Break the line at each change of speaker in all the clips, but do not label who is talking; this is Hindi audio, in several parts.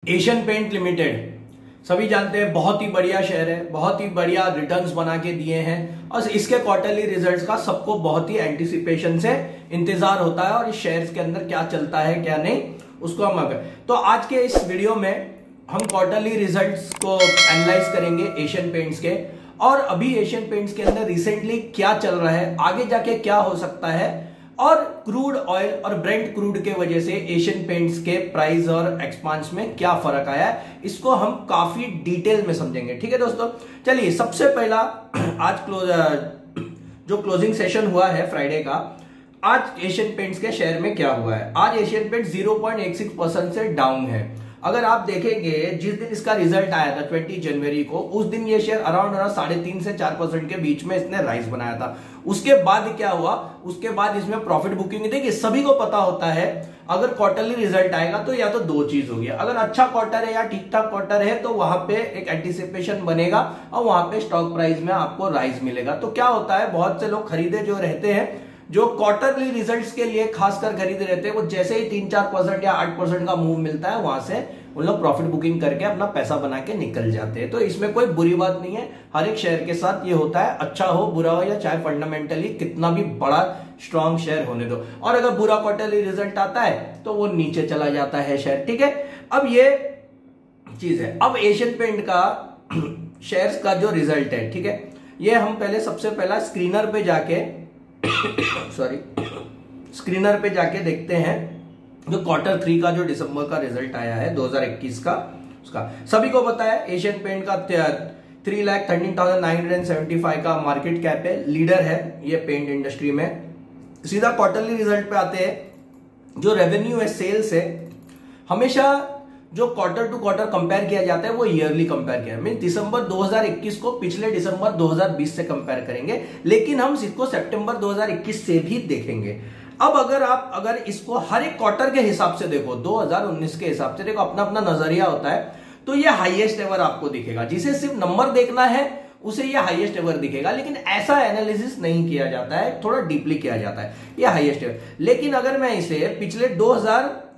एशियन पेंट लिमिटेड सभी जानते हैं, बहुत ही बढ़िया शेयर है, बहुत ही बढ़िया रिटर्न्स बना के दिए हैं और इसके क्वार्टरली रिजल्ट्स का सबको बहुत ही एंटिसिपेशन से इंतजार होता है और इस शेयर्स के अंदर क्या चलता है क्या नहीं उसको हम तो आज के इस वीडियो में हम क्वार्टरली रिजल्ट्स को एनालाइज करेंगे एशियन पेंट्स के। और अभी एशियन पेंट्स के अंदर रिसेंटली क्या चल रहा है, आगे जाके क्या हो सकता है और क्रूड ऑयल और ब्रेंट क्रूड के वजह से एशियन पेंट्स के प्राइस और एक्सपांस में क्या फर्क आया है, इसको हम काफी डिटेल में समझेंगे। ठीक है दोस्तों, चलिए सबसे पहला आज जो क्लोजिंग सेशन हुआ है फ्राइडे का, आज एशियन पेंट्स के शेयर में क्या हुआ है। आज एशियन पेंट्स 0.16% से डाउन है। अगर आप देखेंगे जिस दिन इसका रिजल्ट आया था 20 जनवरी को, उस दिन ये शेयर अराउंड 3.5 से 4% के बीच में इसने राइज बनाया था। उसके बाद क्या हुआ, उसके बाद इसमें प्रॉफिट बुकिंग, देखिए सभी को पता होता है अगर क्वार्टरली रिजल्ट आएगा तो या तो दो चीज होगी, अगर अच्छा क्वार्टर है या ठीक ठाक क्वार्टर है तो वहां पे एक एंटिसिपेशन बनेगा और वहां पे स्टॉक प्राइस में आपको राइज मिलेगा। तो क्या होता है, बहुत से लोग खरीदे जो रहते हैं, जो क्वार्टरली रिजल्ट्स के लिए खासकर खरीदे रहते हैं, वो जैसे ही 3-4% या 8% का मूव मिलता है वहां से उन लोग प्रॉफिट बुकिंग करके अपना पैसा बना के निकल जाते हैं। तो इसमें कोई बुरी बात नहीं है, हर एक शेयर के साथ ये होता है, अच्छा हो बुरा हो या चाहे फंडामेंटली कितना भी बड़ा स्ट्रॉन्ग शेयर होने दो। और अगर बुरा क्वार्टरली रिजल्ट आता है तो वो नीचे चला जाता है शेयर। ठीक है, अब ये चीज है। अब एशियन पेंट का शेयर्स का जो रिजल्ट है, ठीक है, ये हम पहले सबसे पहला स्क्रीनर पे जाके स्क्रीनर पे जाके देखते हैं जो Q3 का जो दिसंबर का रिजल्ट आया है 2021 का, उसका सभी को पता है एशियन पेंट का 3,13,975 का मार्केट कैप है, लीडर है ये पेंट इंडस्ट्री में। सीधा क्वार्टरली रिजल्ट पे आते हैं। जो रेवेन्यू है, सेल्स है, हमेशा जो क्वार्टर टू क्वार्टर कंपेयर किया जाता है वो ईयरली कंपेयर किया, मीन दिसंबर 2021 को पिछले दिसंबर 2020 से कंपेयर करेंगे, लेकिन हम इसको सितंबर 2021 से भी देखेंगे। अब अगर इसको हर एक क्वार्टर के हिसाब से देखो, 2019 के हिसाब से देखो, अपना अपना नजरिया होता है, तो ये हाईएस्ट एवर आपको दिखेगा। जिसे सिर्फ नंबर देखना है उसे ये हाईएस्ट एवर दिखेगा, लेकिन ऐसा एनालिसिस नहीं किया जाता है, थोड़ा डीपली किया जाता है ये हाईएस्ट एवर। लेकिन अगर मैं इसे पिछले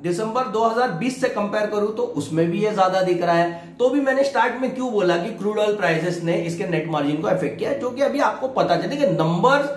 दिसंबर 2020 से कंपेयर करूं तो उसमें भी ये ज्यादा दिख रहा है। तो भी मैंने स्टार्ट में क्यों बोला कि क्रूड ऑयल प्राइसेस ने इसके नेट मार्जिन को अफेक्ट किया, जो कि अभी आपको पता चले कि नंबर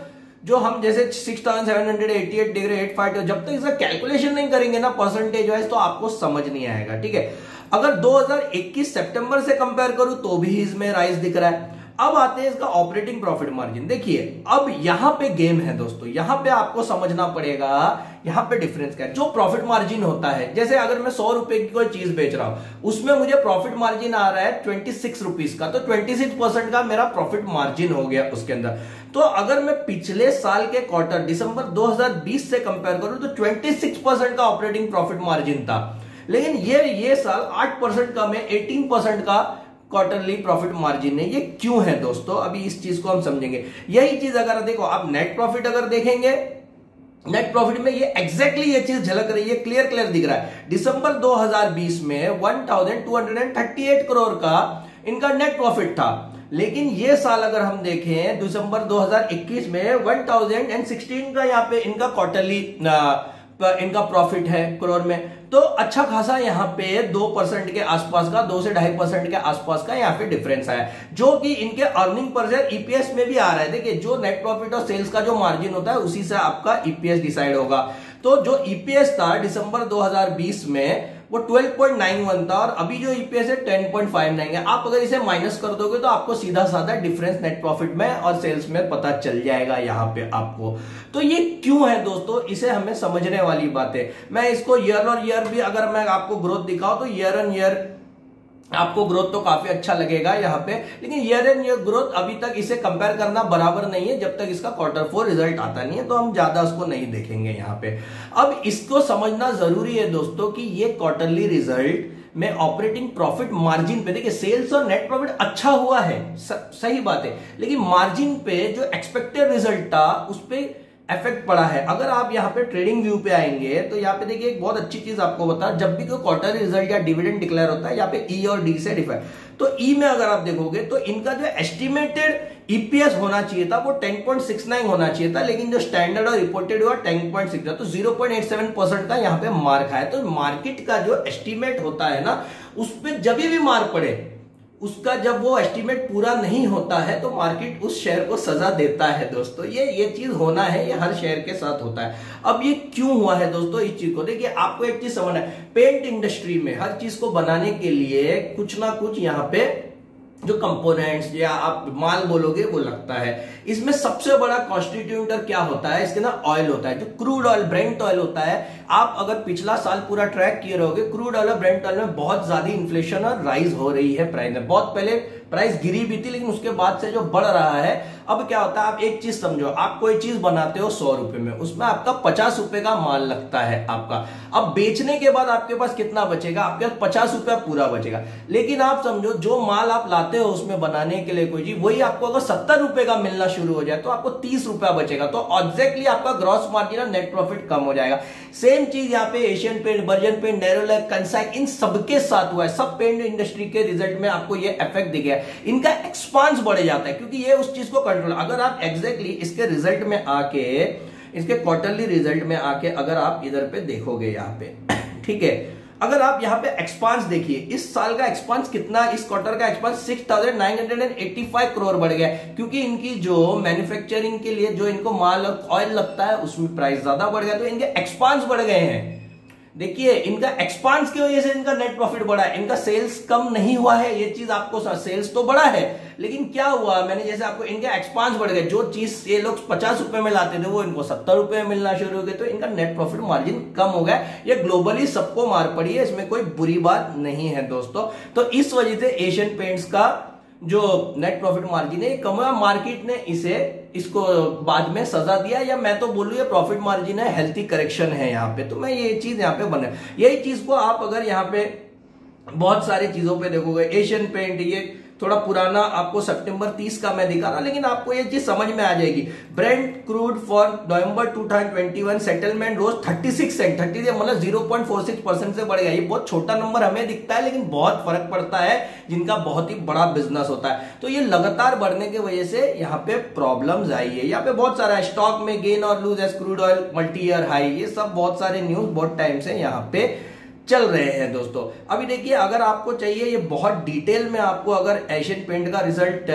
जो हम जैसे 6,788 डिग्री 85, जब तक इसका कैलकुलेशन नहीं करेंगे ना परसेंटेज वाइज तो आपको समझ नहीं आएगा। ठीक है, अगर 2021 सितंबर से कंपेयर करूं तो भी इसमें राइज दिख रहा है। अब आते हैं इसका ऑपरेटिंग प्रॉफिट मार्जिन। देखिए अब यहां पे गेम है दोस्तों, यहां पे आपको समझना पड़ेगा यहां पे डिफरेंस क्या है। जो प्रॉफिट मार्जिन होता है, जैसे अगर मैं 100 रुपए की कोई चीज बेच रहा हूं, उसमें मुझे प्रॉफिट मार्जिन आ रहा है 26 रुपीज का, तो 26% का मेरा प्रॉफिट मार्जिन हो गया उसके अंदर। तो अगर मैं पिछले साल के क्वार्टर दिसंबर 2020 से कंपेयर करूं तो 26% का ऑपरेटिंग प्रॉफिट मार्जिन था, लेकिन ये साल 8% का में 18% का क्वार्टरली प्रॉफिट मार्जिन है। ये क्यों है दोस्तों, अभी इस चीज को हम समझेंगे। यही चीज अगर देखो आप नेट प्रॉफिट अगर देखेंगे, नेट प्रॉफिट में ये एग्जैक्टली ये चीज झलक रही है, क्लियर दिख रहा है। दिसंबर 2020 में 1238 करोड़ का इनका नेट प्रॉफिट था, लेकिन ये साल अगर हम देखें दिसंबर 2021 में 1016 का यहाँ पे इनका क्वार्टरली इनका प्रॉफिट है करोड़ में। तो अच्छा खासा यहाँ पे 2% के आसपास का, 2 से 2.5% के आसपास का यहाँ पे डिफरेंस आया, जो कि इनके अर्निंग पर शेयर ईपीएस में भी आ रहा है। देखिए जो नेट प्रॉफिट और सेल्स का जो मार्जिन होता है उसी से आपका ईपीएस डिसाइड होगा। तो जो ईपीएस था दिसंबर 2020 में वो 12.91 था और अभी जो ईपीएस है 10.59 है। आप अगर इसे माइनस कर दोगे तो आपको सीधा साधा डिफरेंस नेट प्रॉफिट में और सेल्स में पता चल जाएगा यहाँ पे आपको। तो ये क्यों है दोस्तों, इसे हमें समझने वाली बात है। मैं इसको ईयर और ईयर भी अगर मैं आपको ग्रोथ दिखाऊं तो ईयर ऑन ईयर आपको ग्रोथ तो काफी अच्छा लगेगा यहाँ पे, लेकिन ईयर एंड ईयर ग्रोथ अभी तक इसे कंपेयर करना बराबर नहीं है जब तक इसका Q4 रिजल्ट आता नहीं है, तो हम ज्यादा उसको नहीं देखेंगे यहाँ पे। अब इसको समझना जरूरी है दोस्तों कि ये क्वार्टरली रिजल्ट में ऑपरेटिंग प्रॉफिट मार्जिन पे, देखिए सेल्स और नेट प्रॉफिट अच्छा हुआ है, सही बात है, लेकिन मार्जिन पे जो एक्सपेक्टेड रिजल्ट था उस पर इफेक्ट पड़ा है। अगर आप यहाँ पे ट्रेडिंग व्यू पे आएंगे तो यहाँ पे देखिए एक बहुत अच्छी चीज आपको बता, जब भी कोई क्वार्टर रिजल्ट या डिविडेंड डिक्लेयर होता है यहाँ पे ई और डी से डिफाइन, तो ई में अगर आप देखोगे तो इनका जो एस्टिमेटेड ईपीएस होना चाहिए था वो 10.69 होना चाहिए था, लेकिन जो स्टैंडर्ड और रिपोर्टेड हुआ 10.6 था, तो 0.87% का यहाँ पे मार्क है। तो मार्केट का जो एस्टिमेट होता है ना उस पर जब भी मार पड़े, उसका जब वो एस्टीमेट पूरा नहीं होता है तो मार्केट उस शेयर को सजा देता है दोस्तों। ये चीज होना है, ये हर शेयर के साथ होता है। अब ये क्यों हुआ है दोस्तों, इस चीज को देखिए, आपको एक चीज समझना है, पेंट इंडस्ट्री में हर चीज को बनाने के लिए कुछ ना कुछ यहाँ पे जो कंपोनेंट्स या आप माल बोलोगे वो लगता है। इसमें सबसे बड़ा कॉन्स्टिट्यूटर क्या होता है, इसके ना ऑयल होता है, जो क्रूड ऑयल ब्रेंट ऑयल होता है। आप अगर पिछला साल पूरा ट्रैक किए रहोगे, क्रूड ऑयल और ब्रेंट ऑयल में बहुत ज्यादा इन्फ्लेशन और राइज हो रही है प्राइस में। बहुत पहले प्राइस गिरी भी थी, लेकिन उसके बाद से जो बढ़ रहा है। अब क्या होता है, आप एक चीज समझो, आप कोई चीज बनाते हो 100 रुपए में, उसमें आपका 50 रुपए का माल लगता है आपका। अब बेचने के बाद आपके पास कितना बचेगा, आपके पास 50 रुपया पूरा बचेगा। लेकिन आप समझो जो माल आप लाते हो उसमें बनाने के लिए कोई चीज, वही आपको अगर 70 रुपए का मिलना शुरू हो जाए तो आपको 30 रुपया बचेगा। तो एग्जैक्टली आपका ग्रॉस मार्जिन और नेट प्रॉफिट कम हो जाएगा। सेम चीज यहाँ पे Asian paint, Berger paint, Nerolac, Kansai, इन सबके साथ हुआ है। सब पेंट इंडस्ट्री के रिजल्ट में आपको ये इफेक्ट दिख गया है। इनका एक्सपांस बढ़ जाता है क्योंकि ये उस चीज को कंट्रोल, अगर आप एग्जैक्टली इसके रिजल्ट में आके, इसके क्वार्टरली रिजल्ट में आके अगर आप इधर पे देखोगे यहाँ पे, ठीक है, अगर आप यहाँ पे एक्सपांस देखिए, इस साल का एक्सपांस कितना, इस क्वार्टर का एक्सपांस 6,985 करोड़ बढ़ गया, क्योंकि इनकी जो मैन्युफैक्चरिंग के लिए जो इनको माल और ऑयल लगता है उसमें प्राइस ज्यादा बढ़ गया, तो इनके एक्सपांस बढ़ गए हैं। देखिए इनका एक्सपांस की वजह से इनका नेट प्रॉफिट बढ़ा है, इनका सेल्स कम नहीं हुआ है। ये चीज आपको, सेल्स तो बढ़ा है, लेकिन क्या हुआ, मैंने जैसे आपको, इनके एक्सपांस बढ़ गए। जो चीज ये लोग 50 रुपए में लाते थे वो इनको 70 रुपए में मिलना शुरू हो गए, तो इनका नेट प्रॉफिट मार्जिन कम हो गया। ये ग्लोबली सबको मार पड़ी है, इसमें कोई बुरी बात नहीं है दोस्तों। तो इस वजह से एशियन पेंट्स का जो नेट प्रॉफिट मार्जिन है कम हुआ। मार्केट ने इसको बाद में सजा दिया, या मैं तो बोलूं ये प्रॉफिट मार्जिन है, हेल्थी करेक्शन है यहाँ पे। तो मैं ये चीज यहाँ पे बने, यही चीज को आप अगर यहाँ पे बहुत सारी चीजों पे देखोगे, एशियन पेंट ये थोड़ा पुराना आपको सितंबर 30 का मैं दिखा रहा, लेकिन आपको ये चीज समझ में आ जाएगी। Brent crude for November 2021 settlement rose 36 cent, 30 मतलब 0.46% से बढ़ गया। ये बहुत छोटा नंबर हमें दिखता है, लेकिन बहुत फर्क पड़ता है जिनका बहुत ही बड़ा बिजनेस होता है। तो ये लगातार बढ़ने की वजह से यहाँ पे प्रॉब्लम्स आई है। यहाँ पे बहुत सारा स्टॉक में गेन और lose as crude oil multi year high, ये सब बहुत सारे न्यूज बहुत टाइम से यहाँ पे चल रहे हैं दोस्तों। अभी देखिए, अगर आपको चाहिए ये बहुत डिटेल में, आपको अगर एशियन पेंट का रिजल्ट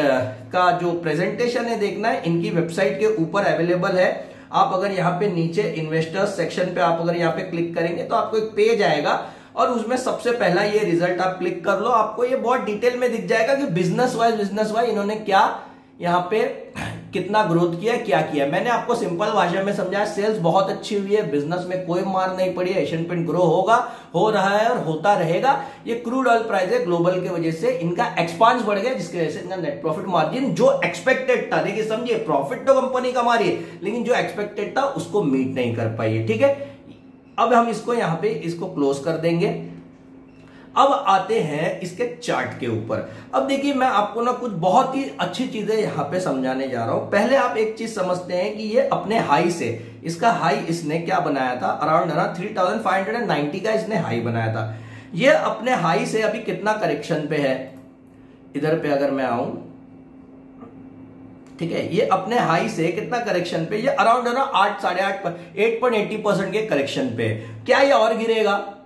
का जो प्रेजेंटेशन है देखना है, इनकी वेबसाइट के ऊपर अवेलेबल है। आप अगर यहाँ पे नीचे इन्वेस्टर्स सेक्शन पे आप अगर यहाँ पे क्लिक करेंगे तो आपको एक पेज आएगा, और उसमें सबसे पहला ये रिजल्ट आप क्लिक कर लो, आपको ये बहुत डिटेल में दिख जाएगा कि बिजनेस वाइज इन्होंने क्या यहाँ पे कितना ग्रोथ किया, क्या किया। मैंने आपको सिंपल भाषा में समझाया, सेल्स बहुत अच्छी हुई है, बिजनेस में कोई मार नहीं पड़ी है, एशियन पेंट ग्रो होगा, हो रहा है और होता रहेगा। ये क्रूड ऑयल प्राइस है ग्लोबल की वजह से इनका एक्सपांस बढ़ गया, जिसकी वजह से इनका नेट प्रॉफिट मार्जिन जो एक्सपेक्टेड था, देखिए समझिए, प्रॉफिट तो कंपनी कमा रही है, लेकिन जो एक्सपेक्टेड था उसको मीट नहीं कर पाई है। ठीक है, अब हम इसको यहां पे इसको क्लोज कर देंगे। अब आते हैं इसके चार्ट के ऊपर। अब देखिए, मैं आपको ना कुछ बहुत ही अच्छी चीजें यहां पे समझाने जा रहा हूं। पहले आप एक चीज समझते हैं कि ये अपने हाई से, इसका हाई इसने क्या बनाया था, अराउंड 3590 का इसने हाई बनाया था। ये अपने हाई से अभी कितना करेक्शन पे है, इधर पे अगर मैं आऊं, ठीक है, ये अपने हाई से कितना करेक्शन पे, ये अराउंड 8.80% के करेक्शन पे। क्या ये और गिरेगा?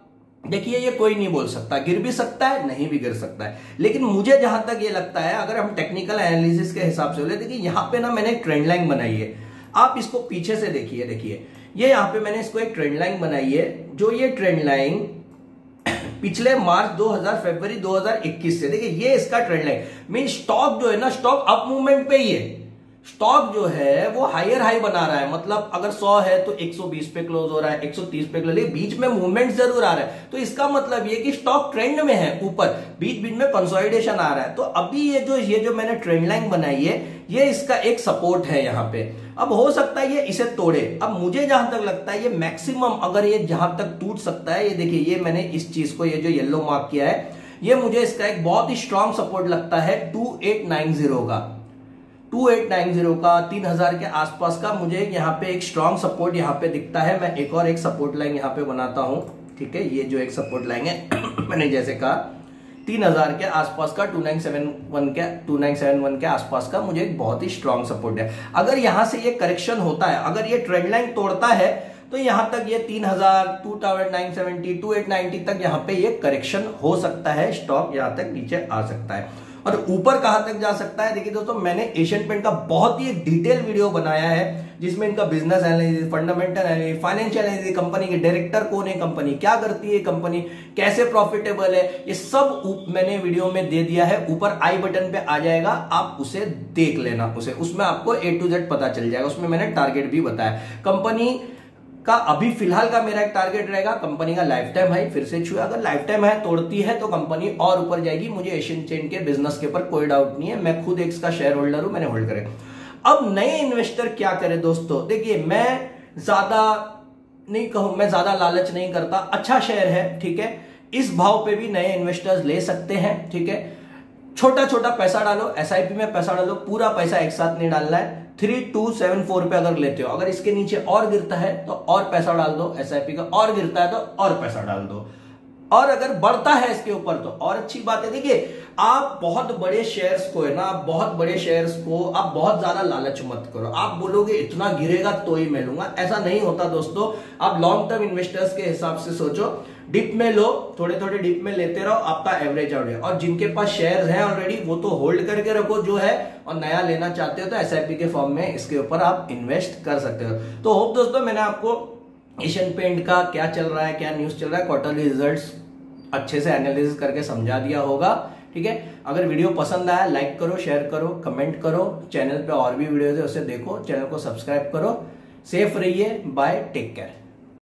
देखिए, ये कोई नहीं बोल सकता, गिर भी सकता है, नहीं भी गिर सकता है। लेकिन मुझे जहां तक ये लगता है, अगर हम टेक्निकल एनालिसिस के हिसाब से बोले, देखिए यहां पे ना मैंने एक ट्रेंड लाइन बनाई है। आप इसको पीछे से देखिए, देखिए ये यहां पे मैंने इसको एक ट्रेंड लाइन बनाई है, जो ये ट्रेंड लाइन पिछले मार्च 2000 फरवरी 2021 से, देखिए ये इसका ट्रेंड लाइन मीन स्टॉक जो है ना, स्टॉक अप मूवमेंट पे ही है। स्टॉक जो है वो हायर हाई बना रहा है, मतलब अगर 100 है तो 120 पे क्लोज हो रहा है, 130 पे क्लोज, बीच में मूवमेंट जरूर आ रहा है। तो इसका मतलब ये कि स्टॉक ट्रेंड में है, ऊपर बीच बीच में कंसोलिडेशन आ रहा है। तो अभी ये जो मैंने ट्रेंड लाइन बनाई है, ये इसका एक सपोर्ट है यहाँ पे। अब हो सकता है ये इसे तोड़े। अब मुझे जहां तक लगता है ये मैक्सिमम अगर ये जहां तक टूट सकता है, ये देखिए, ये मैंने इस चीज को, ये जो येलो मार्क किया है, ये मुझे इसका एक बहुत ही स्ट्रॉन्ग सपोर्ट लगता है 2890 का। 2890 का 3000 के आसपास का मुझे यहाँ पे एक स्ट्रॉन्ग सपोर्ट यहाँ पे दिखता है। मैं एक और एक सपोर्ट लाइन यहाँ पे बनाता हूं, ठीक है, ये जो एक सपोर्ट लाइन है मैंने जैसे कहा 3000 के आसपास का, 2971 के आसपास का मुझे एक बहुत ही स्ट्रॉन्ग सपोर्ट है। अगर यहां से ये करेक्शन होता है, अगर ये ट्रेंड लाइन तोड़ता है, तो यहां तक ये 3000, 2970, 2890 तक यहां पे ये करेक्शन हो सकता है, स्टॉक यहां तक नीचे आ सकता है। और ऊपर कहां तक जा सकता है, देखिए दोस्तों मैंने एशियन पेंट का बहुत ही डिटेल वीडियो बनाया है जिसमें इनका business analysis, fundamental analysis, financial analysis, company के डायरेक्टर कौन है, कंपनी क्या करती है, कंपनी कैसे प्रॉफिटेबल है, ये सब मैंने वीडियो में दे दिया है। ऊपर आई बटन पे आ जाएगा, आप उसे देख लेना, उसमें आपको A to Z पता चल जाएगा। उसमें मैंने टारगेट भी बताया। कंपनी का अभी फिलहाल का मेरा एक टारगेट रहेगा, कंपनी का लाइफ टाइम हाई फिर से छुए, अगर लाइफ टाइम हाई तोड़ती है तो कंपनी और ऊपर जाएगी। मुझे एशियन पेंट के बिजनेस के ऊपर कोई डाउट नहीं है, मैं खुद एक शेयर होल्डर हूं, मैंने होल्ड करे। अब नए इन्वेस्टर क्या करे दोस्तों, देखिए मैं ज्यादा नहीं कहूं, मैं ज्यादा लालच नहीं करता, अच्छा शेयर है, ठीक है, इस भाव पे भी नए इन्वेस्टर्स ले सकते हैं, ठीक है। छोटा छोटा पैसा डालो, एसआईपी में पैसा डालो, पूरा पैसा एक साथ नहीं डालना है। 3274 पे अगर लेते हो, अगर इसके नीचे और गिरता है तो और पैसा डाल दो एसआईपी का, और गिरता है तो और पैसा डाल दो, और अगर बढ़ता है इसके ऊपर तो और अच्छी बात है। देखिए आप बहुत बड़े शेयर्स को है ना, आप बहुत बड़े शेयर्स को आप बहुत ज्यादा लालच मत करो। आप बोलोगे इतना गिरेगा तो ही मैं लूंगा, ऐसा नहीं होता दोस्तों। आप लॉन्ग टर्म इन्वेस्टर्स के हिसाब से सोचो, डिप में लो, थोड़े थोड़े डिप में लेते रहो, आपका एवरेज आउट है। और जिनके पास शेयर्स हैं ऑलरेडी वो तो होल्ड करके रखो जो है, और नया लेना चाहते हो तो एसआईपी के फॉर्म में इसके ऊपर आप इन्वेस्ट कर सकते हो। तो होप दोस्तों मैंने आपको एशियन पेंट का क्या चल रहा है, क्या न्यूज चल रहा है, क्वार्टरली रिजल्ट्स अच्छे से एनालिसिस करके समझा दिया होगा, ठीक है। अगर वीडियो पसंद आया लाइक करो, शेयर करो, कमेंट करो, चैनल पे और भी वीडियोस है उसे देखो, चैनल को सब्सक्राइब करो। सेफ रहिए, बाय, टेक केयर।